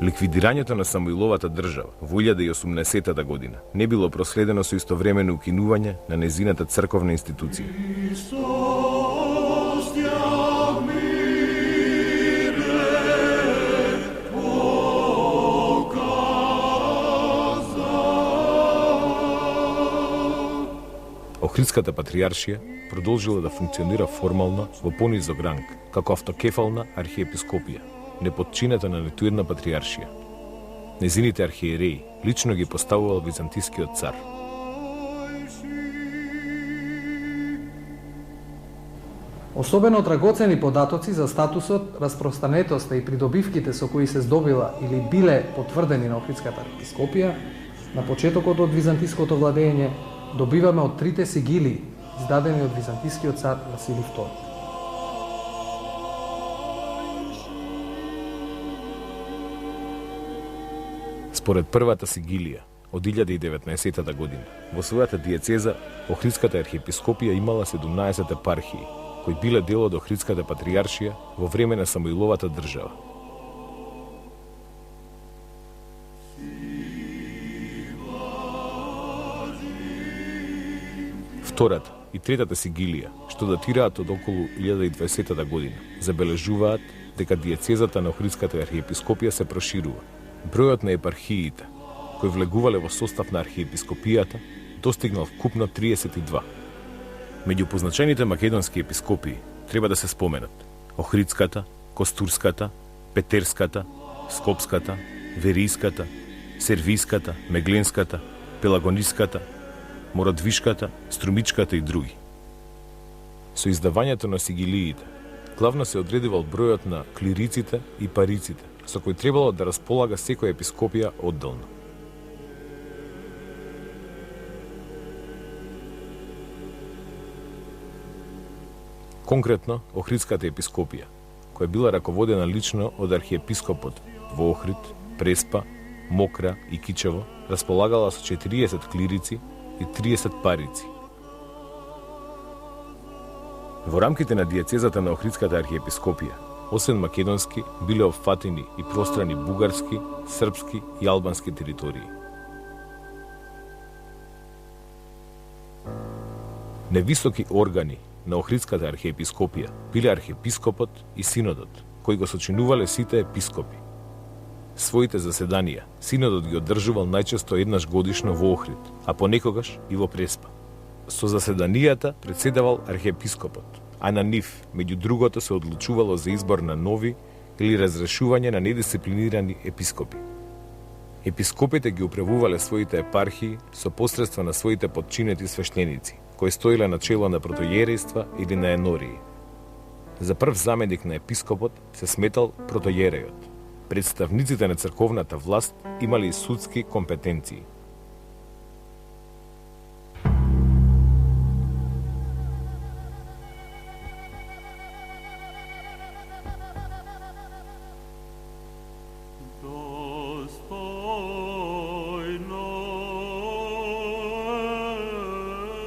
Ликвидирањето на Самуиловата држава во 1080 година не било проследено со истовремено укинување на нејзината црковна институција. Охридската патријаршија продолжила да функционира формално во понизок ранг, како автокефална архиепископија, неподчинета на ниту една патријаршија. Нејзините архиереи лично ги поставувал византискиот цар. Особено драгоцени податоци за статусот, распространетоста и придобивките со кои се здобила или биле потврдени на Охридската архиепископија на почетокот од византиското владење добиваме од трите сигилии, издадени од византискиот цар Василий II. Според првата сигилија од 1019 година, во својата диецеза Охридската архиепископија имала 17 епархии, кои биле дел од Охридската патријаршија во време на Самуиловата држава. Втората и третата сигилија, што датираат од околу 1020 година, забележуваат дека диецезата на Охридската архиепископија се проширува. Бројот на епархиите, кои влегувале во состав на архиепископијата, достигнал вкупно 32. Меѓу позначените македонски епископии треба да се споменат Охридската, Костурската, Петерската, Скопската, Веријската, Сервиската, Мегленската, Пелагониската, Морадвишката, Струмичката и други. Со издавањето на сигилиите, главно се одредивал бројот на клириците и париците, со кои требало да располага секоја епископија одделно. Конкретно, Охридската епископија, која била раководена лично од архиепископот во Охрид, Преспа, Мокра и Кичево, располагала со 40 клирици и 30 парици. Во рамките на диецезата на Охридската архиепископија, освен македонски, биле опфатени и пространи бугарски, српски и албански територии. Невисоки органи на Охридската архиепископија биле архиепископот и синодот, кои го сочинувале сите епископи. Своите заседанија синодот ги одржувал најчесто еднаш годишно во Охрид, а понекогаш и во Преспа. Со заседанијата председавал архиепископот, а на нив, меѓу другото, се одлучувало за избор на нови или разрешување на недисциплинирани епископи. Епископите ги управувале своите епархии со посредство на своите подчинети свештеници, кои стоиле на чело на протојерејства или на енории. За прв заменик на епископот се сметал протојерејот. Представниците на црковната власт имали и судски компетенции.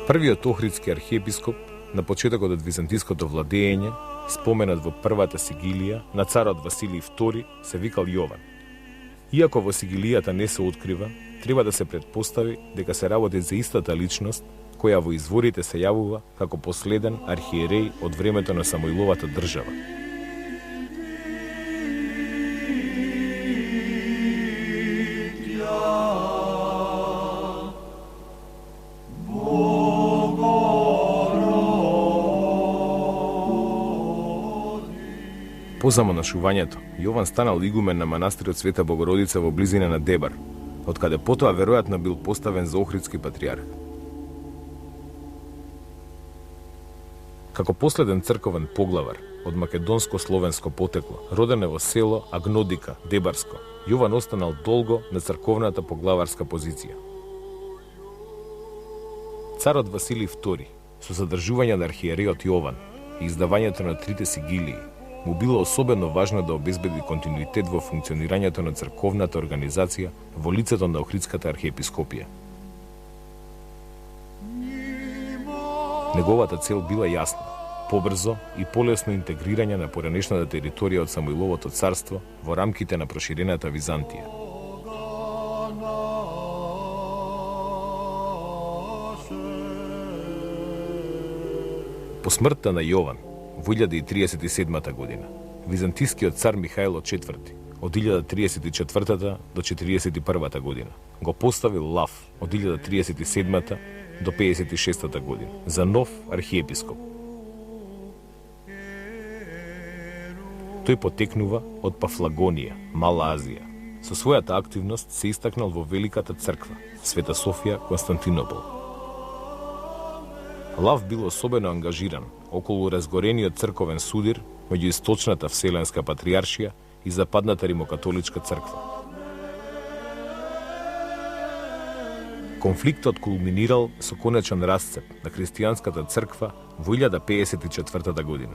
Првиот охридски архиепископ на почетокот од византиското владење, споменат во првата сигилија на царот Василий II, се викал Јован. Иако во сигилијата не се открива, треба да се претпостави дека се работи за истата личност која во изворите се јавува како последен архиереј од времето на Самуиловата држава. По замонашувањето, Јован станал игумен на манастирот Света Богородица во близина на Дебар, од каде потоа веројатно бил поставен за охридски патријарх. Како последен црковен поглавар од македонско-словенско потекло, роден е во село Агнодика, Дебарско, Јован останал долго на црковната поглаварска позиција. Царот Василий II, со задржување на архиерејот Јован и издавањето на трите сигилии, му било особено важно да обезбеди континуитет во функционирањето на црковната организација во лицето на Охридската архиепископија. Неговата цел била јасна побрзо и полесно интегрирање на поранешната територија од Самуиловото царство во рамките на проширената Византија. По смртта на Јован во 1037 година, византискиот цар Михајло IV од 1034 до 41 година го поставил Лав од 1037 до 56 година за нов архиепископ. Тој потекнува од Пафлагонија, Мала Азија. Со својата активност се истакнал во Великата црква, Света Софија, Константинопол. Лав бил особено ангажиран околу разгорениот црковен судир меѓу Источната Вселенска патријаршија и Западната римокатоличка црква. Конфликтот кулминирал со конечен расцеп на христијанската црква во 1054 година.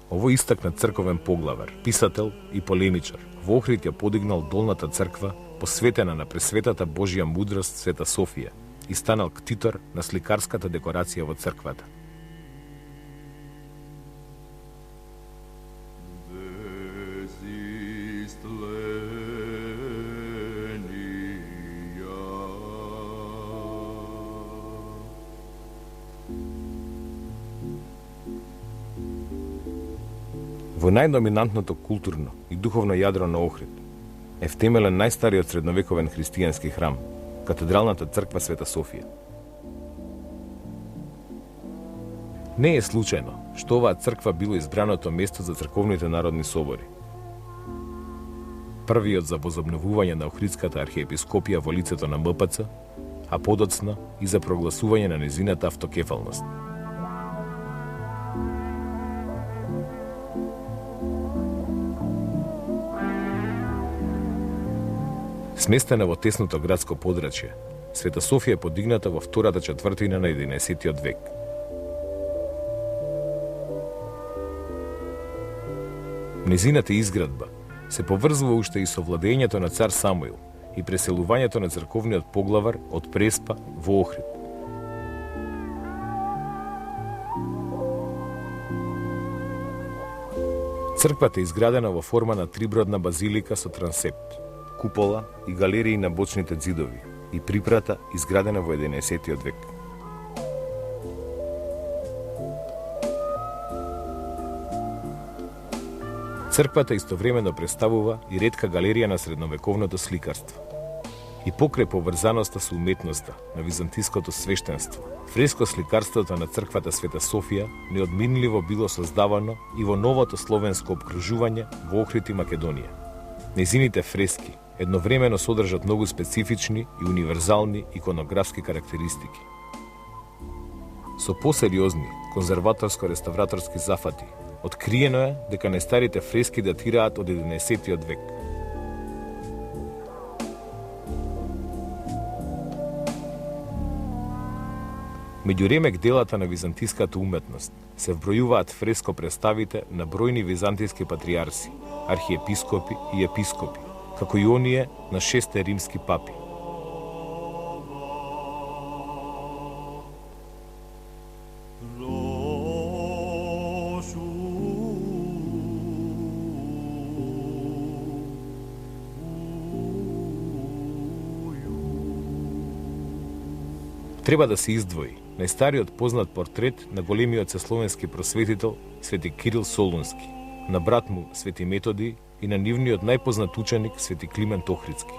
Овој истакнат црковен поглавар, писател и полемичар во Охрид ја подигнал долната црква посветена на пресветата Божја мудрост Света Софија и станал ктитор на сликарската декорација во црквата. Во најдоминантното културно и духовно јадро на Охрид е втемелен најстариот средновековен христијански храм, Катедралната црква Света Софија. Не е случајно што оваа црква било избраното место за црковните народни собори. Првиот за возобновување на Охридската архиепископија во лицето на МПЦ, а подоцна и за прогласување на незината автокефалност. Сместена во тесното градско подрачје, Света Софија е подигната во втората четвртина на 11 век. Незината изградба се поврзува уште и со владењето на цар Самуил и преселувањето на црковниот поглавар од Преспа во Охрид. Црквата е изградена во форма на трибродна базилика со трансепт, купола и галерии на бочните ѕидови и припрата изградена во 11 век. Црквата истовремено представува и ретка галерија на средновековното сликарство. И покрај поврзаноста со уметноста на византиското свештенство, фреско сликарството на црквата Света Софија неодминливо било создавано и во новото словенско опкружување во Охрид и Македонија. Незините фрески едновремено содржат многу специфични и универзални иконографски карактеристики. Со посериозни конзерваторско-реставраторски зафати, откриено е дека најстарите фрески датираат од 11 век. Меѓу ремек делата на византиската уметност се вбројуваат фреско представите на бројни византиски патријарси, архиепископи и епископи, како и оние на 6 римски папи. Треба да се издвои најстариот познат портрет на големиот словенски просветител Свети Кирил Солунски, на брат му Свети Методи и на нивниот најпознат ученик Свети Климент Охридски.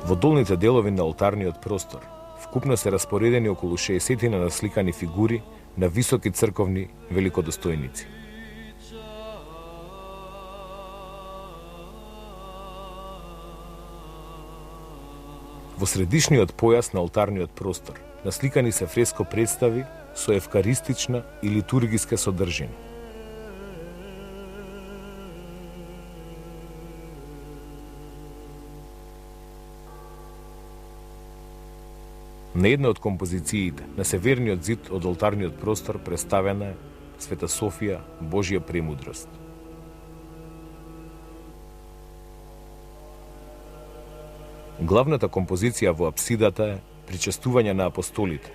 Во долните делови на олтарниот простор вкупно се распоредени околу 60 на насликани фигури на високи црковни великодостојници. Во средишниот појас на олтарниот простор насликани се фреско представи со евкаристична и литургиска содржина. На една од композициите на северниот зид од олтарниот простор представена е Света Софија, Божја премудрост. Главната композиција во апсидата е причестување на апостолите.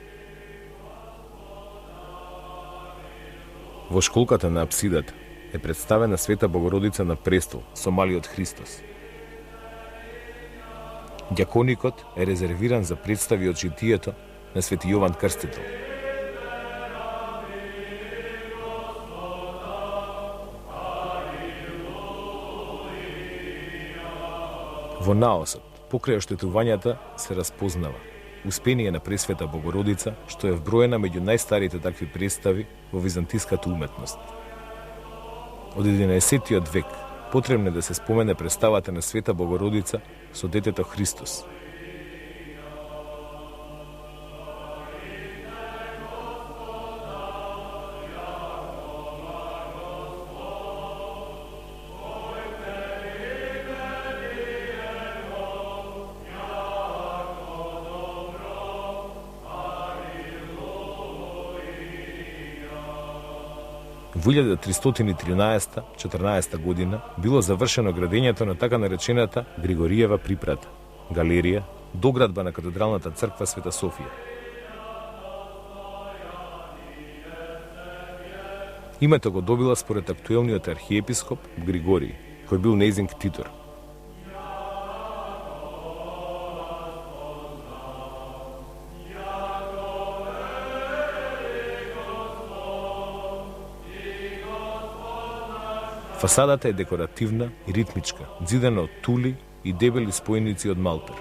Во школката на апсидата е представена Света Богородица на престол со малиот Христос. Дјаконикот е резервиран за представи од житието на Свети Јован Крстител. Во наосот, покрај оштетувањата се распознава успение на Пресвета Богородица, што е вброена меѓу најстарите такви представи во византиската уметност. Од 11 век потребно е да се спомене представата на Света Богородица со детето Христос. Во 1313-14 година било завршено градењето на така наречената Григориева припрата, галерија, доградба на катедралната црква Света Софија. Името го добила според актуелниот архиепископ Григорий, кој бил нејзин ктитор. Фасадата е декоративна и ритмичка, зидена од тули и дебели спојници од малпер.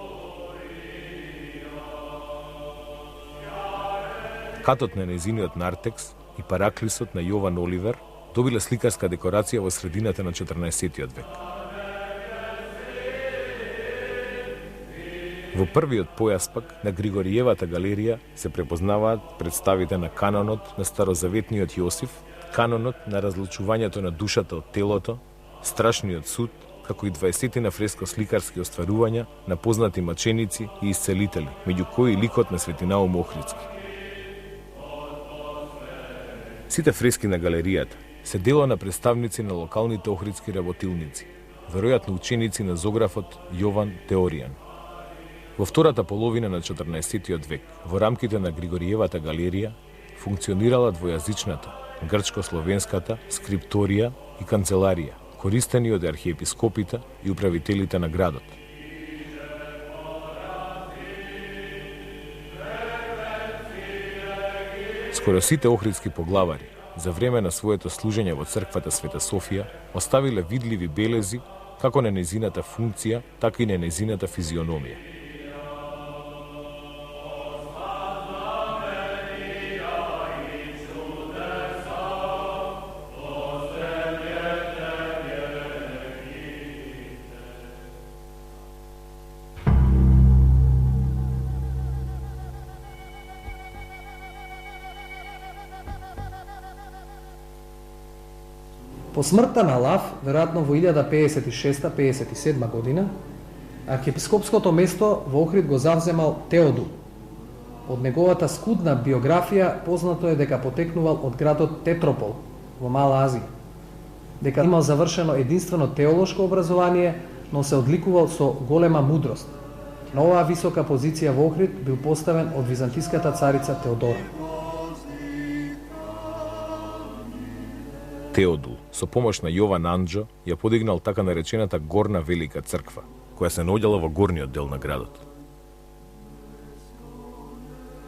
Катот на нејзиниот нартекс и параклисот на Јован Оливер добиле сликарска декорација во средината на 14 век. Во првиот појас пак на Григориевата галерија се препознаваат представите на канонот на старозаветниот Јосиф, канонот на разлучувањето на душата од телото, страшниот суд, како и 20 на фреско-сликарски остварувања на познати маченици и исцелители, меѓу кои ликот на Свети Наум Охридски. Сите фрески на галеријата се дело на представници на локалните охридски работилници, веројатно ученици на зографот Јован Теоријан. Во втората половина на 14 век, во рамките на Григориевата галерија, функционирала двојазичната, грчко-словенската скрипторија и канцеларија, користени од архиепископите и управителите на градот. Скоро сите охридски поглавари, за време на своето служење во црквата Света Софија, оставиле видливи белези како на нејзината функција, така и на нејзината физиономија. По смртта на Лав, веројатно во 1056-57 година, архиепископското место во Охрид го завземал Теодул. Од неговата скудна биографија познато е дека потекнувал од градот Тетропол во Мала Азија, дека имал завршено единствено теолошко образование, но се одликувал со голема мудрост. На оваа висока позиција во Охрид бил поставен од византиската царица Теодора. Теодул, со помош на Јован Анџо, ја подигнал така наречената Горна Велика црква, која се наоѓала во горниот дел на градот.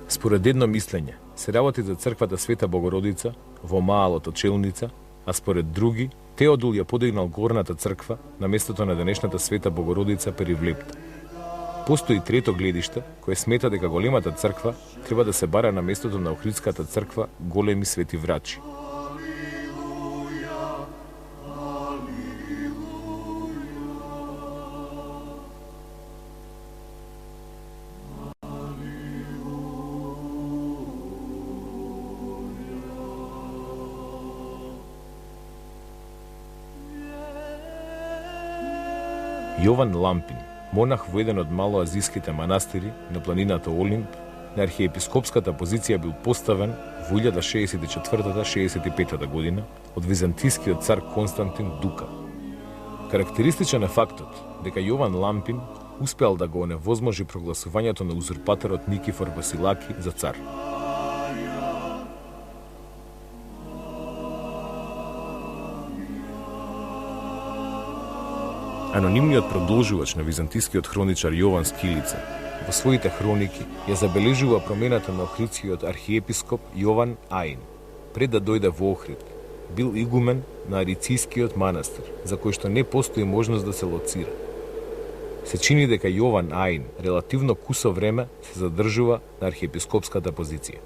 Според едно мислење, се работи за црквата Света Богородица во Маалото Челница, а според други, Теодул ја подигнал горната црква на местото на денешната Света Богородица Перивлепта. Постои трето гледиште, кое смета дека големата црква треба да се бара на местото на Охридската црква Големи Свети Врачи. Јован Лампин, монах во еден од малоазиските манастири на планината Олимп, на архиепископската позиција бил поставен во 1064-65 година од византискиот цар Константин Дука. Карактеристичен е фактот дека Јован Лампин успеал да го оневозможи прогласувањето на узурпаторот Никифор Василаки за цар. Анонимниот продолжувач на византискиот хроничар Јован Скилица во своите хроники ја забележува промената на охридскиот архиепископ Јован Аин. Пред да дојде во Охрид, бил игумен на Арицискиот манастир, за кој што не постои можност да се лоцира. Се чини дека Јован Аин релативно кусо време се задржува на архиепископската позиција.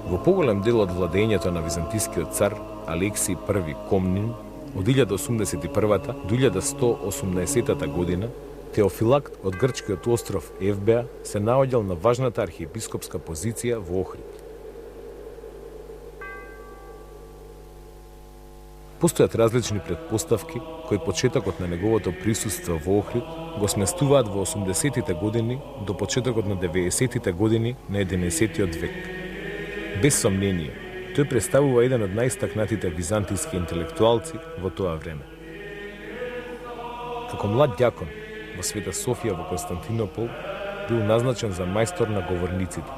Во поголем дел од владењето на византискиот цар Алексиј I Комнин од 1081 до 1118 година, Теофилакт од грчкиот остров Евбеа се наоѓал на важната архиепископска позиција во Охрид. Постојат различни предпоставки кои почетокот на неговото присуство во Охрид го сместуваат во 80-тите години до почетокот на 90-тите години на 11-тиот век. Без сомнение, тој представува еден од најстакнатите византијски интелектуалци во тоа време. Како млад ѓакон во Света Софија во Константинопол бил назначен за мајстор на говорниците.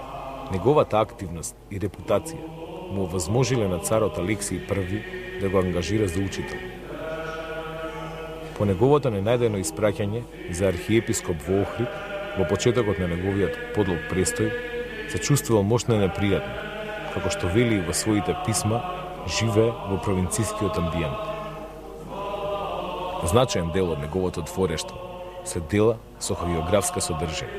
Неговата активност и репутација му овозможиле на царот Алексиј I да го ангажира за учител. По неговото ненајдено испраќање за архиепископ во Охрид во почетокот на неговиот подлог престој се чувствувал мощно непријатно, како што вели во своите писма, живее во провинцијскиот амбиент. Значаен дел од неговото творештво се дела со хагиографска содржина.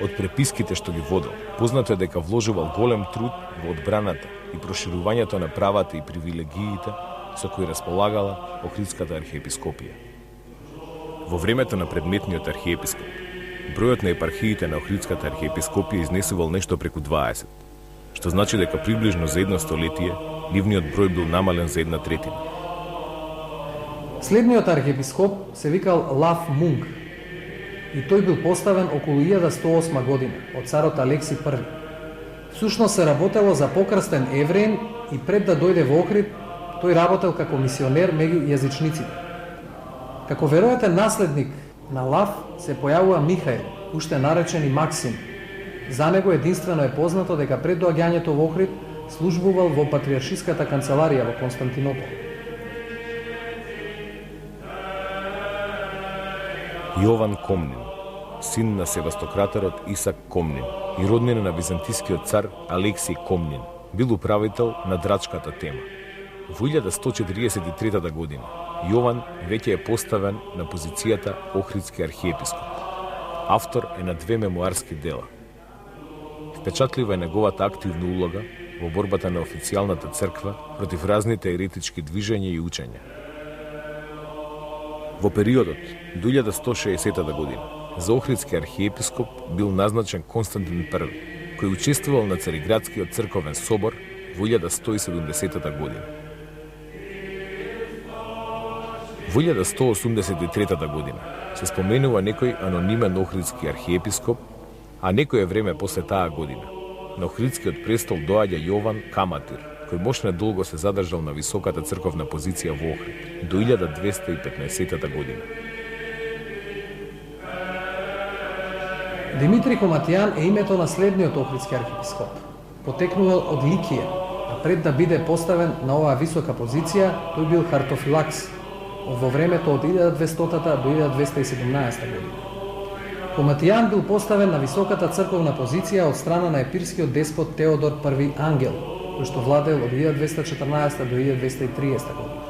Од преписките што ги водел, познато е дека вложувал голем труд во одбраната и проширувањето на правата и привилегиите со кои располагала Охридската архиепископија. Во времето на предметниот архиепископ, бројот на епархиите на Охридската архиепископија изнесувал нешто преку 20, што значи дека приближно за едно столетие нивниот број бил намален за 1/3. Следниот архиепископ се викал Лав Мунк и тој бил поставен околу 1108 година од царот Алексиј I. Всушност се работело за покрстен евреин и пред да дојде во Охрид, тој работел како мисионер меѓу јазичниците. Како веројатен наследник на Лав се појавува Михаил, уште наречен и Максим. За него единствено е познато дека пред доаѓањето во Охрид службувал во патриаршиската канцеларија во Константинопол. Јован Комнин, син на севастократорот Исак Комнин и роднина на византискиот цар Алексиј Комнин, бил управител на Драчката тема. Во 1143 година Јован веќе е поставен на позицијата Охридски архиепископ. Автор е на 2 мемуарски дела. Впечатлива е неговата активна улога во борбата на официјалната црква против разните еретички движења и учења. Во периодот до 1160 година за Охридски архиепископ бил назначен Константин I, кој учествувал на Цариградскиот црковен собор во 1170 година. Во 1183 година се споменува некој анонимен охридски архиепископ, а некое време после таа година на Охридскиот престол доаѓа Јован Каматир, кој мощно долго се задржал на високата црковна позиција во Охрид до 1215 година. Димитри Коматијан е името на следниот охридски архиепископ. Потекнувал од Ликија, а пред да биде поставен на оваа висока позиција, тој бил хартофилакс во времето од 1200 до 1217 година. Коматијан бил поставен на високата црковна позиција од страна на епирскиот деспот Теодор I Ангел, кој што владеел од 1214 до 1230 година.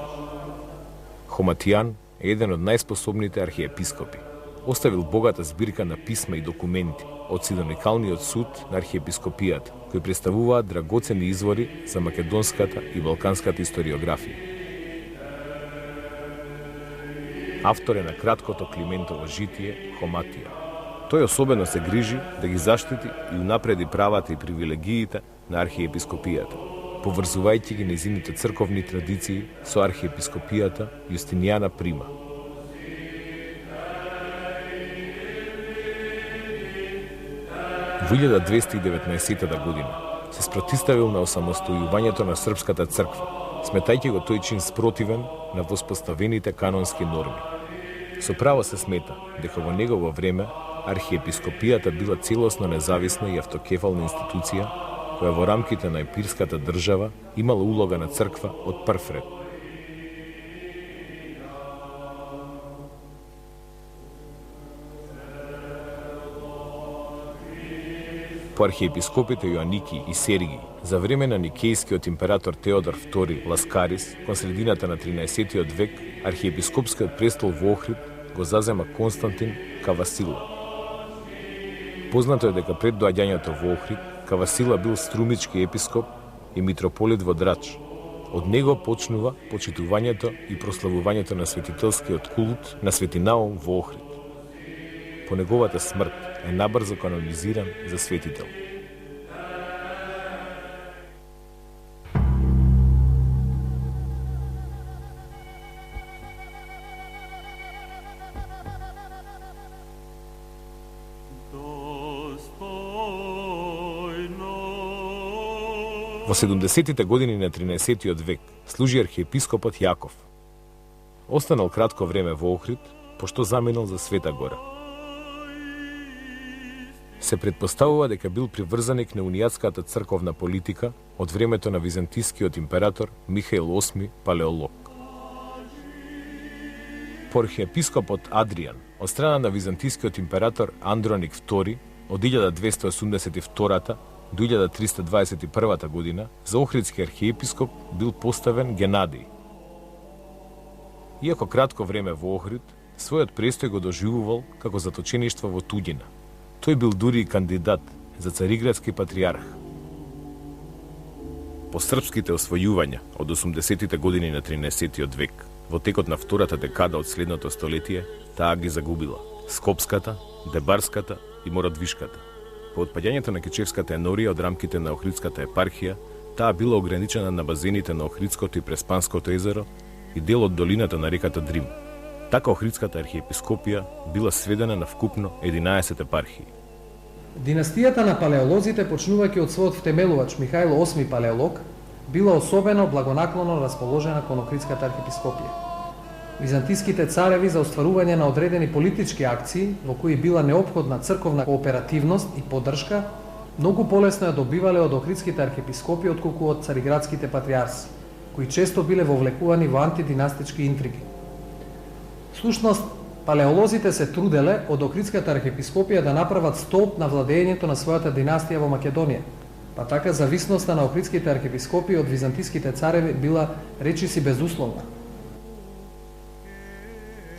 Коматијан е еден од најспособните архиепископи. Оставил богата збирка на писма и документи од Сидоникалниот суд на архиепископијата, кои представуваат драгоцени извори за македонската и балканската историографија. Автор е на краткото Климентово житие Хоматија. Тој особено се грижи да ги заштити и унапреди правата и привилегиите на архиепископијата, поврзувајќи ги незините црковни традиции со архиепископијата Јустинијана Прима. Во 1219 година се спротиставил на осамостојувањето на српската црква, сметајќи го тој чин спротивен на воспоставените канонски норми. Со право се смета дека во негово време архиепископијата била целосно независна и автокефална институција која во рамките на епирската држава имала улога на црква од прв ред. По архиепископите Јоаники и Сергий, за време на никејскиот император Теодор II Ласкарис, кон средината на 13 век, архиепископскиот престол во Охрид го зазема Константин Кавасила. Познато е дека пред доаѓањето во Охрид, Кавасила бил струмички епископ и митрополит во Драч. Од него почнува почитувањето и прославувањето на светителскиот култ на Свети Наум во Охрид. По неговата смрт е набрзо канонизиран за светител. Во 70-тите години на 13 век служи архиепископот Јаков. Останал кратко време во Охрид, пошто заминал за Света Гора. Се предпоставува дека бил приврзаник на унијатската црковна политика од времето на византискиот император Михаил VIII Палеолог. По архиепископот Адријан, од страна на византискиот император Андроник II, од 1282 до 1321 година, за охридски архиепископ бил поставен Генадий. Иако кратко време во Охрид, својот престој го доживувал како заточеништво во туѓина. Тој бил дури и кандидат за цариградски патриарх. По српските освојувања од 80-тите години на 13 век, во текот на втората декада од следното столетие, таа ги загубила Скопската, Дебарската и Мородвишката. По отпаѓањето на Кечевската енорија од рамките на Охридската епархија, таа била ограничена на базените на Охридското и Преспанското езеро и дел од долината на реката Дрим. Така Охридската архиепископија била сведена на вкупно 11 епархии. Династијата на палеолозите, почнувајќи од својот втемелувач Михаил VIII Палеолог, била особено благонаклоно расположена кон Охридската архиепископија. Византиските цареви за остварување на одредени политички акции, во кои била неопходна црковна кооперативност и поддршка, многу полесно ја добивале од Охридските архиепископи отколку од цариградските патриарси, кои често биле вовлекувани во антидинастички интриги. Всушност, палеолозите се труделе од Охридската архиепископија да направат столб на владењето на својата династија во Македонија, па така зависноста на Охридските архиепископи од византиските цареви била речиси безусловна.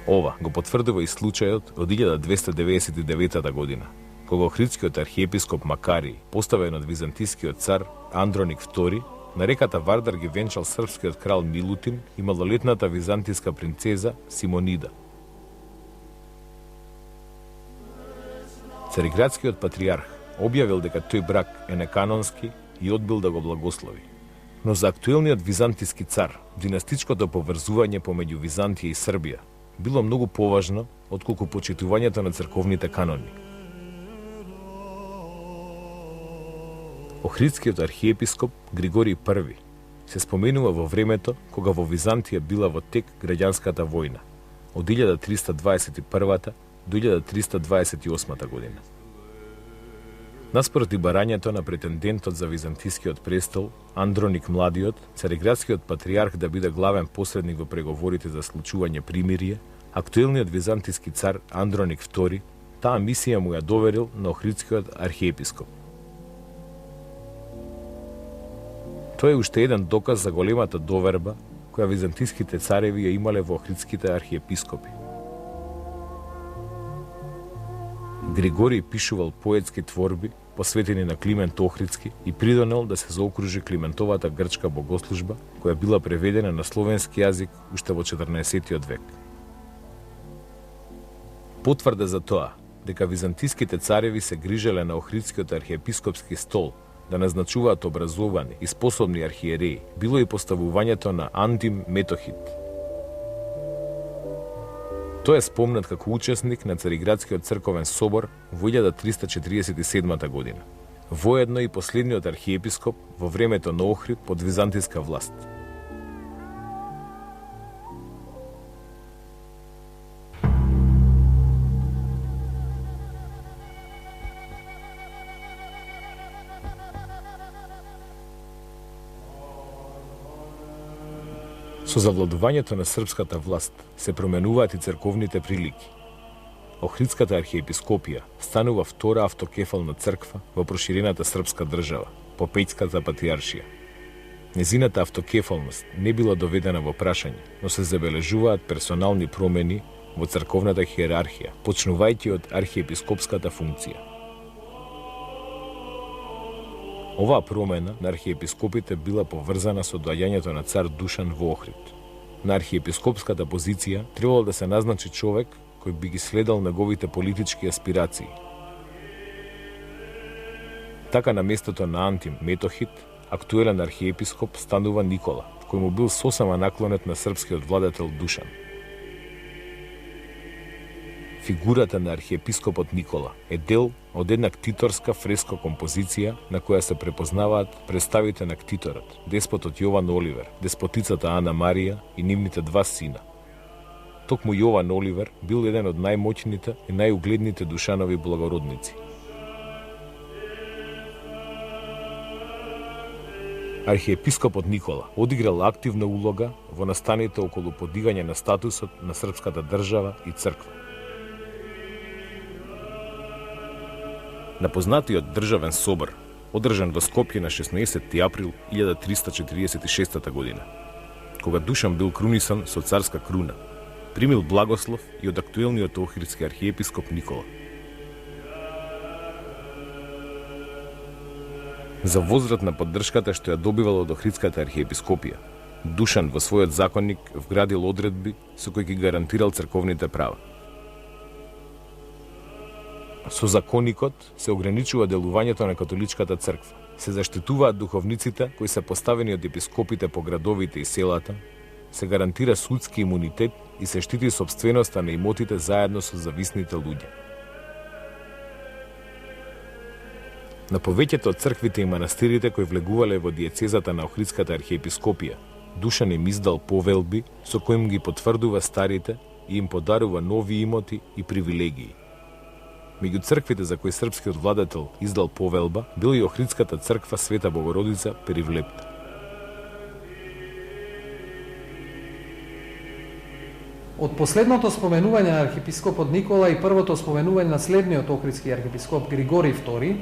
Ова го потврдува и случајот од 1299 година, кога Охридскиот архиепископ Макарий, поставен од византискиот цар Андроник II, на реката Вардар ги венчал српскиот крал Милутин и малолетната византиска принцеза Симонида. Цариградскиот патриарх објавил дека тој брак е неканонски и одбил да го благослови. Но за актуелниот византиски цар, династичкото поврзување помеѓу Византија и Србија било многу поважно отколку почитувањето на црковните канони. Охридскиот архиепископ Григорий I се споменува во времето кога во Византија била во тек граѓанската војна од 1321 до 1328 година. Наспроти барањето на претендентот за византискиот престол, Андроник Младиот, цариградскиот патриарх да биде главен посредник во преговорите за случување примирие, актуелниот византиски цар Андроник II таа мисија му ја доверил на Охридскиот архиепископ. Тоа е уште еден доказ за големата доверба која византиските цареви ја имале во Охридските архиепископи. Григорий пишувал поетски творби посветени на Климент Охридски и придонел да се заокружи Климентовата грчка богослужба, која била преведена на словенски јазик уште во 14 век. Потврда за тоа дека византиските цареви се грижеле на Охридскиот архиепископски стол да назначуваат образовани и способни архиереи, било и поставувањето на Антим Метохит. Тој е спомнат како учесник на Цариградскиот црковен собор во 1347 година. Воедно и последниот архиепископ во времето на Охрид под византиска власт. Со завладувањето на српската власт се променуваат и црковните прилики. Охридската архиепископија станува втора автокефална црква во проширената српска држава, Попејската патриаршија. Незината автокефалност не била доведена во прашање, но се забележуваат персонални промени во црковната хиерархија, почнувајќи од архиепископската функција. Оваа промена на архиепископите била поврзана со доаѓањето на цар Душан во Охрид. На архиепископската позиција требало да се назначи човек кој би ги следал неговите политички аспирации. Така на местото на Антим Метохит, актуелен архиепископ станува Никола, кој му бил сосема наклонет на српскиот владетел Душан. Фигурата на архиепископот Никола е дел од една ктиторска фреска композиција на која се препознаваат представите на ктиторот, деспотот Јован Оливер, деспотицата Ана Марија и нивните два сина. Токму Јован Оливер бил еден од најмоќните и најугледните Душанови благородници. Архиепископот Никола одиграл активна улога во настаните околу подигање на статусот на српската држава и црква. На познатиот државен собор, одржан во Скопје на 16 април 1346 година, кога Душан бил крунисан со царска круна, примил благослов и од актуелниот охридски архиепископ Никола. За возврат на поддршката што ја добивал од Охридската архиепископија, Душан во својот законник вградил одредби со кои ги гарантирал црковните права. Со законникот се ограничува делувањето на католичката црква. Се заштитуваат духовниците кои се поставени од епископите по градовите и селата, се гарантира судски имунитет и се штити собственоста на имотите заедно со зависните луѓе. На повеќето од црквите и манастирите кои влегувале во диецезата на Охридската архиепископија, Душан им издал повелби со кои им ги потврдува старите и им подарува нови имоти и привилегии. Меѓу црквите за кои српскиот владетел издал повелба била и Охридската црква Света Богородица Перивлепта. Од последното споменување на архиепископот Никола и првото споменување на следниот охридски архиепископ Григорий II,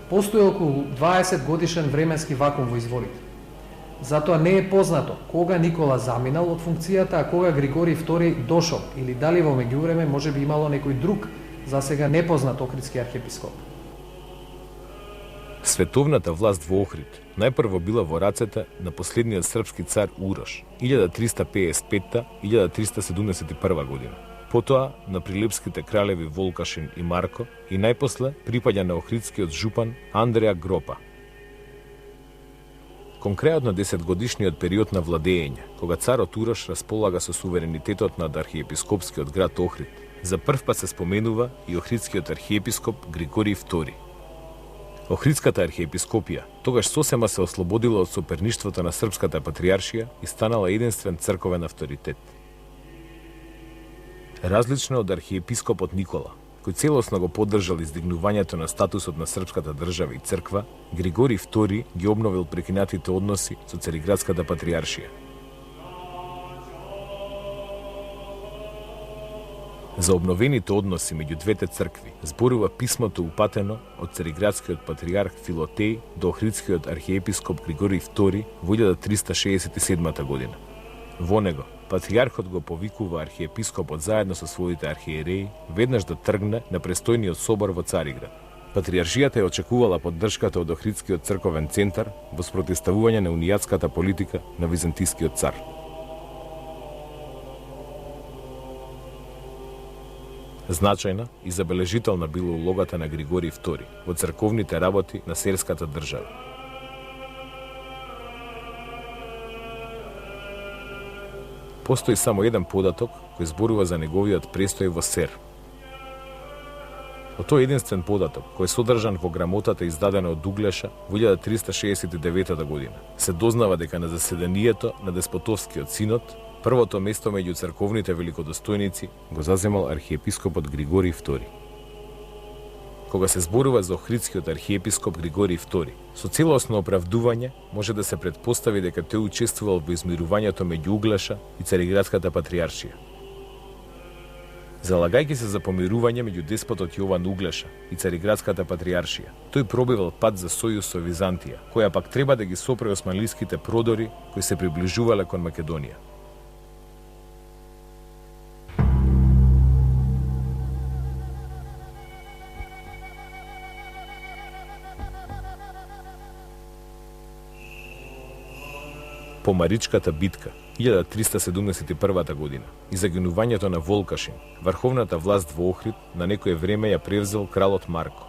постои околу 20 годишен временски вакуум во изворите. Затоа не е познато кога Никола заминал од функцијата, а кога Григорий II дошол, или дали во меѓувреме може би имало некој друг, за сега непознат охридски архиепископ. Световната власт во Охрид најпрво била во рацете на последниот српски цар Урош 1355-1371 година. Потоа на прилепските кралеви Волкашин и Марко и најпосле припаѓа на охридскиот жупан Андреа Гропа. Кон крајот на 10-годишниот период на владење, кога царот Урош располага со суверенитетот над архиепископскиот град Охрид, за прв пат се споменува и охридскиот архиепископ Григорий II. Охридската архиепископија тогаш сосема се ослободила од соперништвото на српската патриаршија и станала единствен црковен авторитет. Различно од архиепископот Никола, кој целосно го поддржал издигнувањето на статусот на српската држава и црква, Григорий II ги обновил прекинатите односи со Цариградската патриаршија. За обновените односи меѓу двете цркви зборува писмото упатено од Цариградскиот патриарх Филотеј до Охридскиот архиепископ Григорий II во 1367 година. Во него, патриархот го повикува архиепископот заедно со своите архиереи веднаш да тргне на престојниот собор во Цариград. Патриаршијата ја очекувала поддршката од Охридскиот црковен центар во спротивставување на унијатската политика на византискиот цар. Значајна и забележителна била улогата на Григорий II во црковните работи на серската држава. Постои само еден податок кој зборува за неговиот престој во Сер. Од тој единствен податок, кој е содржан во грамотата издадена од Углеша во 1369 година, се дознава дека на заседанието на Деспотовскиот синод првото место меѓу црковните великодостојници го заземал архиепископот Григорий II. кога се зборува за Охридскиот архиепископ Григорий II. Со целосно оправдување може да се претпостави дека тој учествувал во измирувањето меѓу Углеша и Цариградската патријаршија. Залагајќи се за помирување меѓу деспотот Јован Углеша и Цариградската патријаршија, тој пробивал пат за сојуз со Византија, која пак треба да ги сопре османлиските продори кои се приближувале кон Македонија. Помаричката битка 1371 година и загинувањето на Волкашин, врховната власт во Охрид на некое време ја превзел кралот Марко.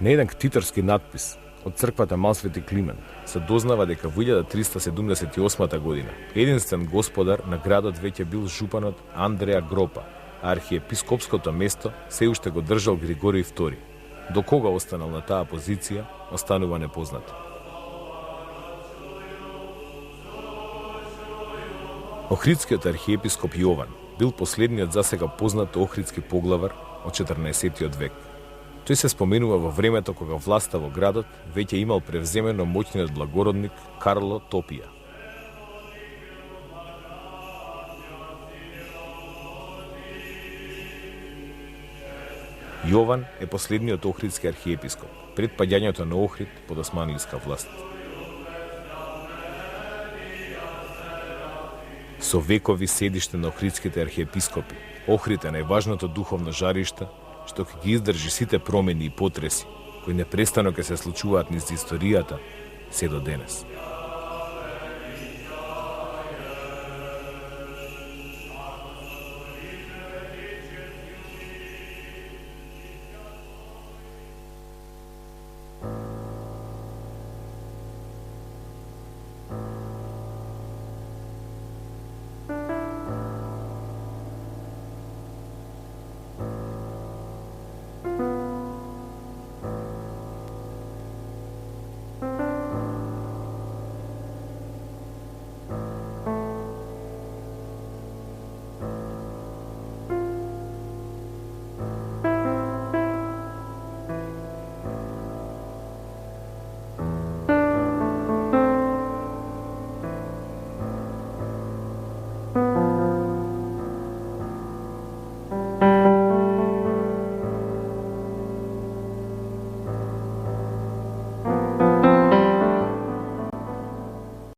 На еден ктитарски надпис од црквата Малсвети Климент се дознава дека во 1378 година единствен господар на градот веќе бил жупанот Андреа Гропа, а архиепископското место се уште го држал Григорий II. До кога останал на таа позиција, останува непознато. Охридскиот архиепископ Јован бил последниот засега познат охридски поглавар од 14 век. Тој се споменува во времето кога власта во градот веќе имал превземено моќниот благородник Карло Топија. Јован е последниот охридски архиепископ пред паѓањето на Охрид под османлиска власт. Со векови седиште на охридските архиепископи, Охрид е најважното духовно жариште што ќе ги издржи сите промени и потреси кои непрестано ќе се случуваат низ историјата се до денес.